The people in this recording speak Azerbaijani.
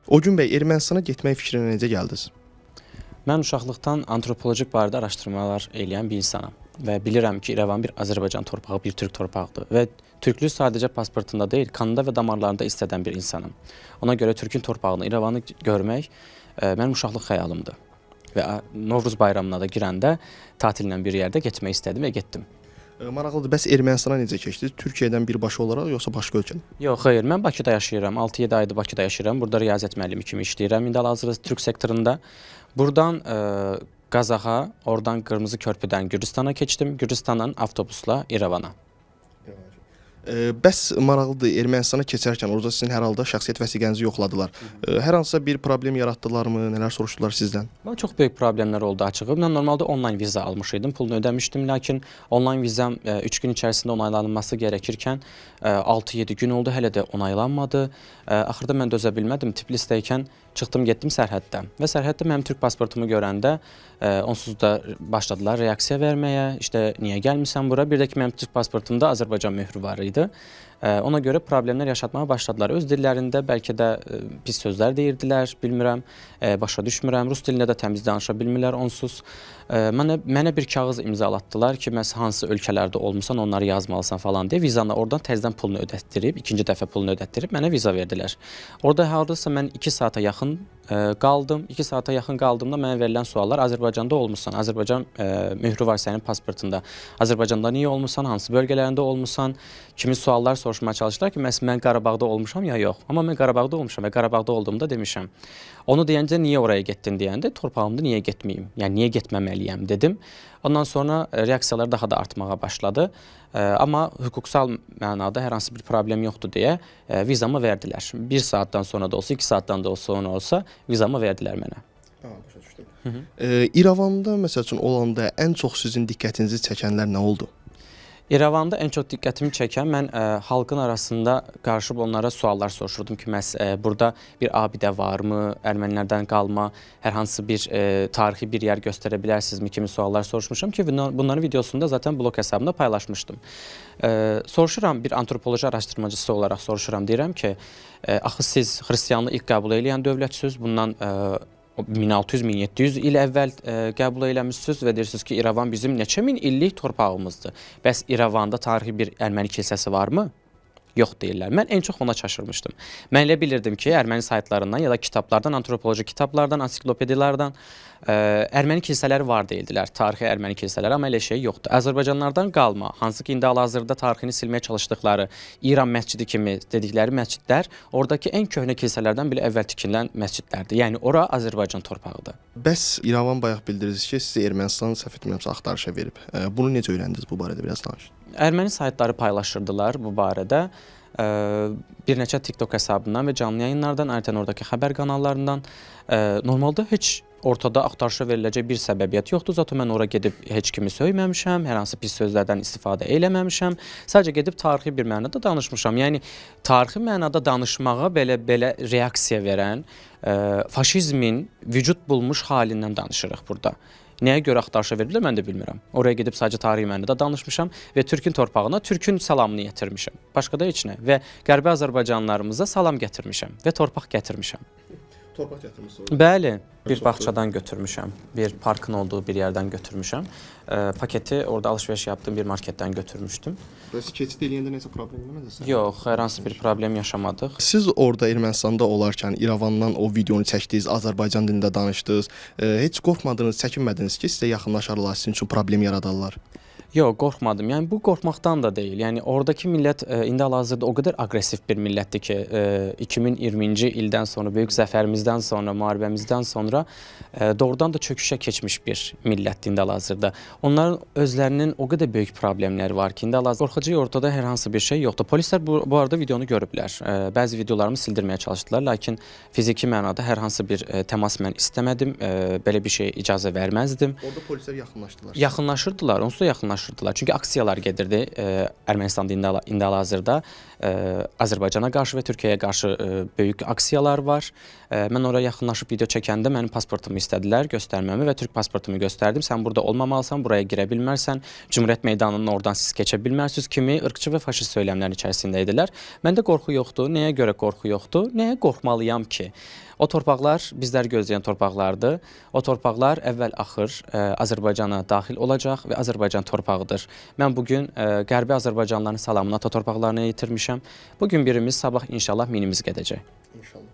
O gün bəy, Ermənistana getmək fikrinə necə gəldiniz? Mən uşaqlıqdan antropolojik barədə araşdırmalar eləyən bir insanam və bilirəm ki, İrəvan bir Azərbaycan torpağı, bir Türk torpağıdır və Türklük sadəcə pasportunda deyil, kanında və damarlarında istədən bir insanım. Ona görə Türkün torpağını, İrəvanı görmək mənim uşaqlıq xəyalımdır və Novruz bayramına da girəndə tatillə bir yerdə getmək istədim və getdim. Maraqlıdır, bəs Ermənistana necə keçdiniz? Türkiyədən birbaşa olaraq yoxsa başqa ölkədən? Yox, xeyr, mən Bakıda yaşayıram, 6-7 aydır Bakıda yaşayıram, burada riyaziyyat müəllimi kimi işləyirəm, indi hal-hazırda Türk sektorunda. Buradan Qazaxa, oradan Qırmızı Körpüdən Gürcüstana keçdim, Gürcüstandan avtobusla İrəvana. Bəs maraqlıdır, Ermənistana keçərkən orada sizin hər halda şəxsiyyət vəsiqənizi yoxladılar. Hər hansısa bir problem yaratdılarmı? Nələr soruşdular sizdən? Bana çox böyük problemlər oldu açığı. Mən normalda onlayn viza almışıydım, pulunu ödəmişdim, lakin onlayn vizam 3 gün içərisində onaylanması gərəkirkən 6-7 gün oldu, hələ də onaylanmadı. Axırda mən dözə bilmədim, Tiflisdəykən çıxdım, getdim sərhəddə və sərhəddə mənim Türk pasportumu görəndə onsuz da başladılar reaksiya verməyə, işte niyə gəlmirsən bura? Bir də ki, mənim Türk pasportumda Azərbaycan möhrü var idi. Ona görə problemlər yaşatmağa başladılar. Öz dillərində bəlkə də pis sözlər deyirdilər, bilmirəm, başa düşmürəm. Rus dilində də təmiz danışa bilmirlər onsuz. Mənə bir kağız imzalatdılar ki, məhz hansı ölkələrdə olmusan, onları yazmalısan falan deyə vizanı oradan təzədən pulunu ödətdirib, ikinci dəfə pulunu ödətdirib mənə viza verdilər. Orada hardasa mən 2 saata yaxın qaldım. 2 saata yaxın qaldığımda mənə verilən suallar Azərbaycanda olmusan, Azərbaycan möhrü var sənin pasportunda. Azərbaycanda niyə olmusan, hansı bölgələrində olmusan kimi suallar soruşmaya çalışdılar ki, mən Qarabağda olmuşam ya yox. Amma mən Qarabağda olmuşam və Qarabağda olduğumda demişəm. Onu deyəncə niyə oraya getdin deyəndə torpağımda niyə getməyim, yəni niyə getməməliyəm dedim. Ondan sonra reaksiyalar daha da artmağa başladı. Amma hüquqsal mənada hər hansı bir problem yoxdur deyə vizamı verdilər. 1 saatdan sonra da olsa, 2 saatdan da olsa vizamı verdilər mənə. Başa düşdüm. İrəvanda məsəl üçün olanda ən çox sizin diqqətinizi çəkənlər nə oldu? İrəvanda ən çox diqqətimi çəkən, mən xalqın arasında qarışıb onlara suallar soruşurdum ki, burada bir abidə varmı, ermənilərdən qalma, hər hansı bir tarixi bir yer göstərə bilərsinizmi kimi suallar soruşmuşam ki, bunların videosunu da zaten blog hesabımda paylaşmışdım. Soruşuram, bir antropoloji araşdırmacısı olaraq soruşuram, deyirəm ki, axı siz xristiyanlığı ilk qəbul edən dövlətsiniz, bundan 1600-1700 il əvvəl qəbul eləmişsiniz və deyirsiniz ki, İrəvan bizim neçə min illik torpağımızdır. Bəs İrəvanda tarixi bir erməni kilsəsi varmı? Yox deyirlər. Mən ən çox ona çaşırmışdım. Mən elə bilirdim ki, erməni saytlarından ya da kitablardan, antropoloji kitablardan, ansiklopediyalardan erməni kilsələri var deyildilər, tarixi erməni kilsələri, amma elə şey yoxdur. Azərbaycanlardan qalma, hansı ki, indi hal-hazırda tarixini silməyə çalışdıqları İran məscidi kimi dedikləri məscidlər, oradakı ən köhnə kilsələrdən bile əvvəl tikilən məscidlərdir. Yəni, ora Azərbaycan torpağıdır. Bəs İrəvan bayaq bildirirsiniz ki, sizi Ermənistan səhv etmirəmsə axtarışa verib. Bunu necə öyrəndiniz, bu barədə biraz danışın. Erməni saytları paylaşırdılar bu barədə. Bir neçə TikTok hesabından və canlı yayınlardan, ayrıca oradakı xəbər kanallarından. Normalda heç ortada axtarışa veriləcək bir səbəbiyyət yoxdur. Zaten mən ora gedib heç kimi söyməmişəm, hər hansı pis sözlərdən istifadə eləməmişəm. Sadəcə gedib tarixi bir mənada danışmışam. Yəni, tarixi mənada danışmağa belə reaksiya verən faşizmin vücud bulmuş halindən danışırıq burada. Nəyə görə axtarışa veriblər, mən də bilmirəm. Oraya gedib sadəcə tarixi mənada danışmışam və Türkün torpağına Türkün salamını gətirmişəm. Başqa da heç nə. Və Qərbi Azərbaycanlılarımıza salam gətirmişəm və torpaq gətirmişəm. Torpaq gətirmişsiniz? Bəli, bir bağçadan götürmüşəm, bir parkın olduğu bir yerdən götürmüşəm. Paketi orada alış-veriş yaptığım bir marketdən götürmüşdüm. Bəs keçid eləyəndə nəsə problem olmadınız? Yox, hər hansı bir problem yaşamadıq. Siz orada Ermənistanda olarkən İrəvandan o videonu çəkdiniz, Azərbaycan dilində danışdınız. Heç qorxmadınız, çəkinmədiniz ki, sizə yaxınlaşarlar, sizin üçün problem yaradarlar? Yox, qorxmadım. Yəni bu qorxmaqdan da deyil. Yəni oradakı millət indi hal-hazırda o qədər aqressiv bir millətdir ki, 2020-ci ildən sonra, böyük zəfərimizdən sonra, müharibəmizdən sonra doğrudan da çöküşə keçmiş bir millətdir indi hal-hazırda. Onların özlərinin o qədər böyük problemləri var ki, indi hal-hazırda qorxacaq ortada hər hansı bir şey yoxdur. Polislər bu arada videonu görüblər. Bəzi videolarımı sildirməyə çalışdılar, lakin fiziki mənada hər hansı bir təmas mən istəmədim, belə bir şey icazə verməzdim. Orada polislər yaxınlaşdılar. Yaxınlaşırdılar, onsuz da yaxınlaşırdılar. Çünki aksiyalar gedirdi Ermənistanda indi hal-hazırda. Azərbaycana qarşı və Türkiyəyə qarşı böyük aksiyalar var. Mən oraya yaxınlaşıb video çəkəndə mənim pasportumu istədilər, göstərməmi və Türk pasportumu göstərdim. Sən burada olmamalısan, buraya girə bilmərsən, Cümhuriyyət meydanının oradan siz keçə bilmərsiniz kimi ırqçı və faşist söyləmlərin içərisində idilər. Məndə qorxu yoxdur. Nəyə görə qorxu yoxdur? Nəyə qorxmalıyam ki? O torpaqlar bizləri gözləyən torpaqlardır. O torpaqlar əvvəl-axır Azərbaycana daxil olacaq və Azərbaycan torpağıdır. Mən bugün Qərbi Azərbaycanlıların salamını ata torpaqlarına yetirmişəm. Bugün birimiz, sabah inşallah minimiz gedəcək. İnşallah.